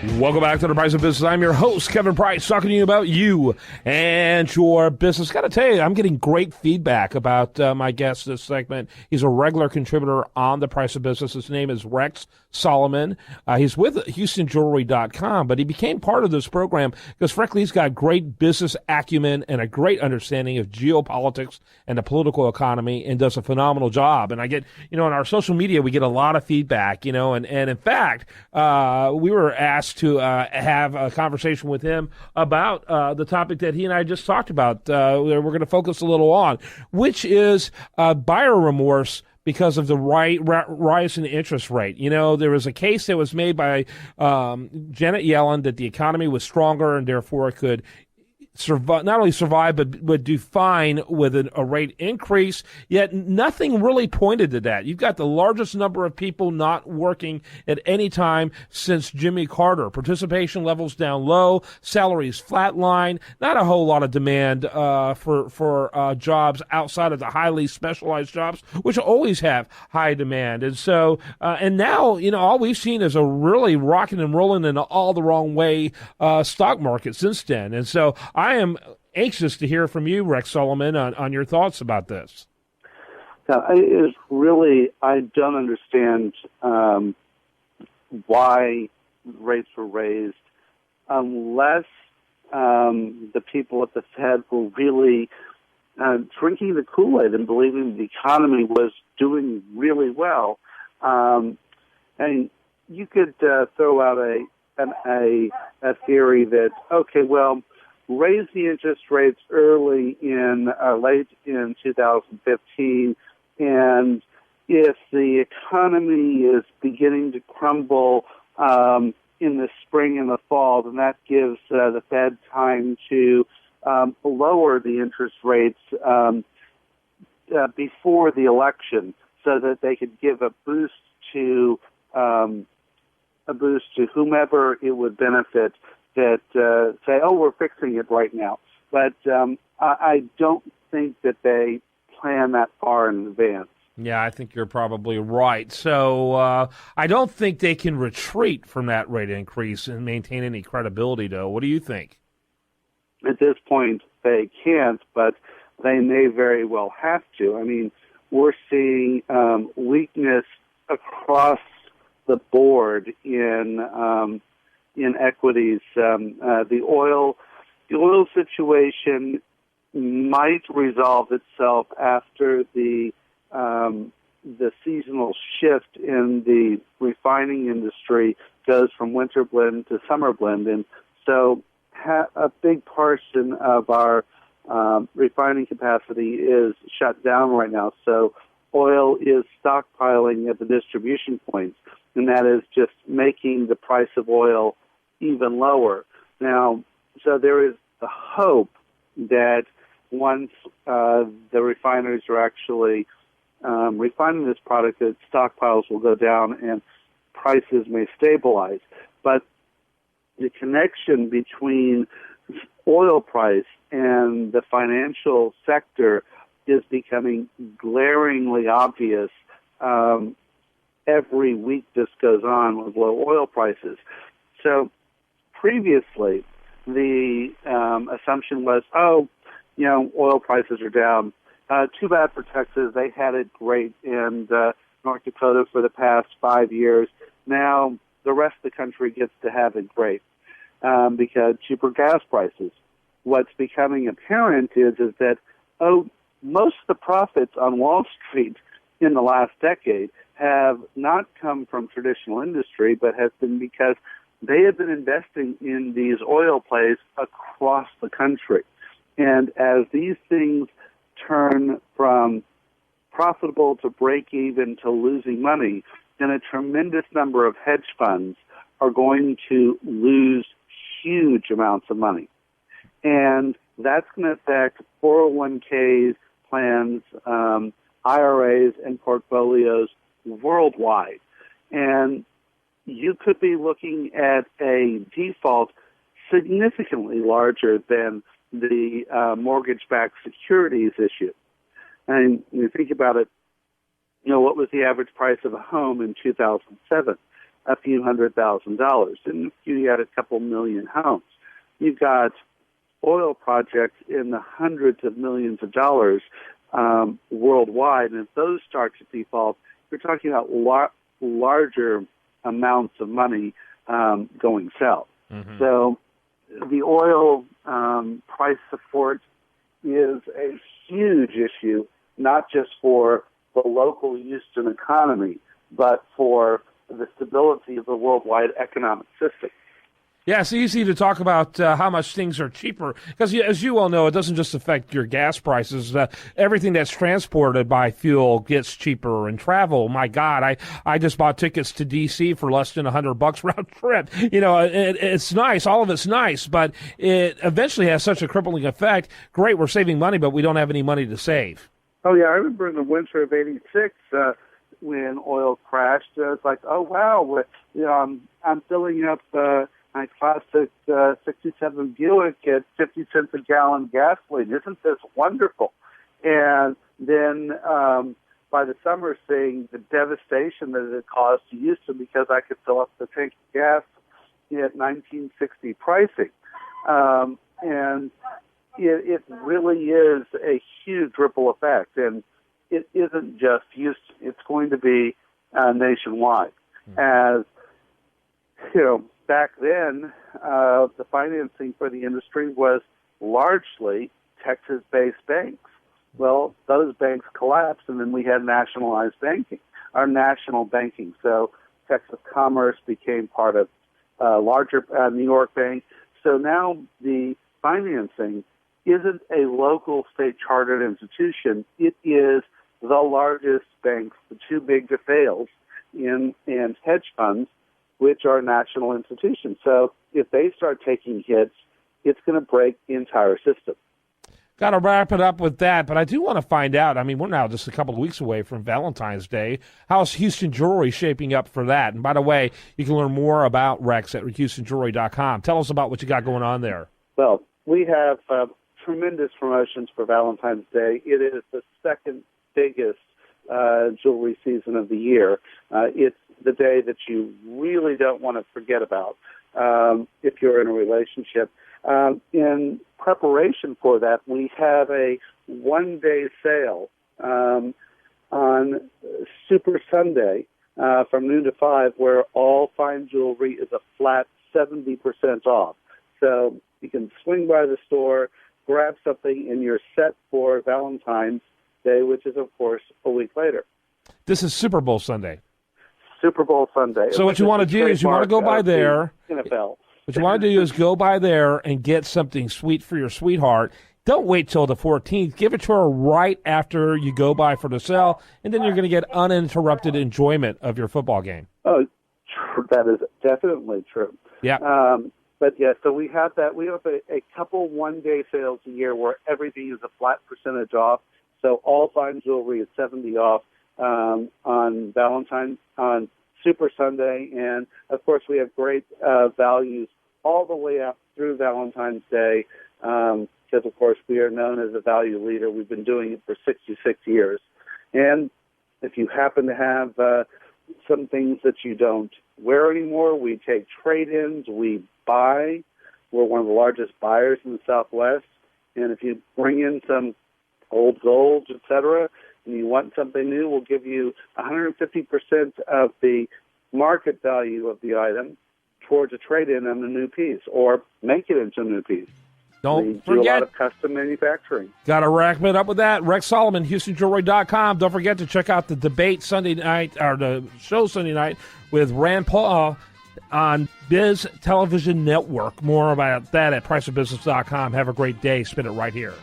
Welcome back to The Price of Business. I'm your host, Kevin Price, talking to you about you and your business. Got to tell you, I'm getting great feedback about my guest this segment. He's a regular contributor on The Price of Business. His name is Rex Solomon. He's with HoustonJewelry.com, but he became part of this program because, frankly, he's got great business acumen and a great understanding of geopolitics and the political economy and does a phenomenal job. And I get, in our social media, we get a lot of feedback, and in fact, we were asked to have a conversation with him about the topic that he and I just talked about. We're going to focus a little on, which is buyer remorse because of the rise in the interest rate. There was a case that was made by Janet Yellen that the economy was stronger and therefore it could not only survive, but do fine with a rate increase, yet nothing really pointed to that. You've got the largest number of people not working at any time since Jimmy Carter. Participation levels down low, salaries flatline, not a whole lot of demand for jobs outside of the highly specialized jobs, which always have high demand. And so, and now, all we've seen is a really rocking and rolling in all the wrong way stock market since then. And so I am anxious to hear from you, Rex Solomon, on your thoughts about this. I don't understand why rates were raised unless the people at the Fed were really drinking the Kool-Aid and believing the economy was doing really well. And you could throw out a theory that, okay, well, raise the interest rates late in 2015, and if the economy is beginning to crumble in the spring and the fall, then that gives the Fed time to lower the interest rates before the election, so that they could give a boost to whomever it would benefit. That say, oh, we're fixing it right now. But I don't think that they plan that far in advance. Yeah, I think you're probably right. So I don't think they can retreat from that rate increase and maintain any credibility, though. What do you think? At this point, they can't, but they may very well have to. I mean, we're seeing weakness across the board in equities. The oil situation might resolve itself after the seasonal shift in the refining industry goes from winter blend to summer blend, and so a big portion of our refining capacity is shut down right now. So oil is stockpiling at the distribution points, and that is just making the price of oil even lower. Now, so there is the hope that once the refiners are actually refining this product, that stockpiles will go down and prices may stabilize. But the connection between oil price and the financial sector is becoming glaringly obvious every week this goes on with low oil prices. So previously, the assumption was, oil prices are down. Too bad for Texas. They had it great in North Dakota for the past 5 years. Now the rest of the country gets to have it great because cheaper gas prices. What's becoming apparent is that, most of the profits on Wall Street in the last decade have not come from traditional industry, but has been because they have been investing in these oil plays across the country. And as these things turn from profitable to break even to losing money, then a tremendous number of hedge funds are going to lose huge amounts of money. And that's going to affect 401ks, plans, IRAs, and portfolios worldwide. And you could be looking at a default significantly larger than the mortgage-backed securities issue. And when you think about it, what was the average price of a home in 2007? a few $100,000. And you had a couple million homes. You've got oil projects in the hundreds of millions of dollars worldwide. And if those start to default, you're talking about larger amounts of money going south. Mm-hmm. So the oil price support is a huge issue, not just for the local Houston economy, but for the stability of the worldwide economic system. Yeah, it's easy to talk about how much things are cheaper because, as you all know, it doesn't just affect your gas prices. Everything that's transported by fuel gets cheaper, and travel. My God, I just bought tickets to D.C. for less than $100 round trip. It's nice. All of it's nice, but it eventually has such a crippling effect. Great, we're saving money, but we don't have any money to save. Oh yeah, I remember in the winter of '86 when oil crashed. It's like, oh wow, I'm filling up my classic '67 Buick at 50 cents a gallon gasoline. Isn't this wonderful? And then by the summer, seeing the devastation that it caused to Houston because I could fill up the tank of gas at 1960 pricing, and it really is a huge ripple effect, and it isn't just Houston. It's going to be nationwide. As you know, back then, the financing for the industry was largely Texas-based banks. Well, those banks collapsed, and then we had national banking. So Texas Commerce became part of larger New York Bank. So now the financing isn't a local state chartered institution. It is the largest banks, the too big to fail, and hedge funds, which are national institutions. So if they start taking hits, it's going to break the entire system. Got to wrap it up with that, but I do want to find out, we're now just a couple of weeks away from Valentine's Day. How's Houston Jewelry shaping up for that? And by the way, you can learn more about Rex at HoustonJewelry.com. Tell us about what you got going on there. Well, we have tremendous promotions for Valentine's Day. It is the second biggest jewelry season of the year. It's the day that you really don't want to forget about if you're in a relationship. In preparation for that, we have a one-day sale on Super Sunday from noon to 5 where all fine jewelry is a flat 70% off. So you can swing by the store, grab something, and you're set for Valentine's Day, which is, of course, a week later. This is Super Bowl Sunday. Super Bowl Sunday. So what you want to do is you want to go by there. NFL. What you want to do is go by there and get something sweet for your sweetheart. Don't wait till the 14th. Give it to her right after you go by for the sale, and then you're going to get uninterrupted enjoyment of your football game. Oh, that is definitely true. Yeah. But yeah, so we have that. We have a couple one-day sales a year where everything is a flat percentage off. So all fine jewelry is 70 off on Valentine's, on Super Sunday, and of course we have great values all the way up through Valentine's Day because of course we are known as a value leader. We've been doing it for 66 years. And if you happen to have some things that you don't wear anymore, we take trade-ins, we buy. We're one of the largest buyers in the Southwest. And if you bring in some old gold, etc., and you want something new, we'll give you 150% of the market value of the item towards a trade-in on a new piece, or make it into a new piece. Don't do a forget. lot of custom manufacturing. Got to wrap it up with that. Rex Solomon, HoustonJewelry.com. Don't forget to check out the debate Sunday night, or the show Sunday night with Rand Paul on Biz Television Network. More about that at priceofbusiness.com. Have a great day. Spin it right here.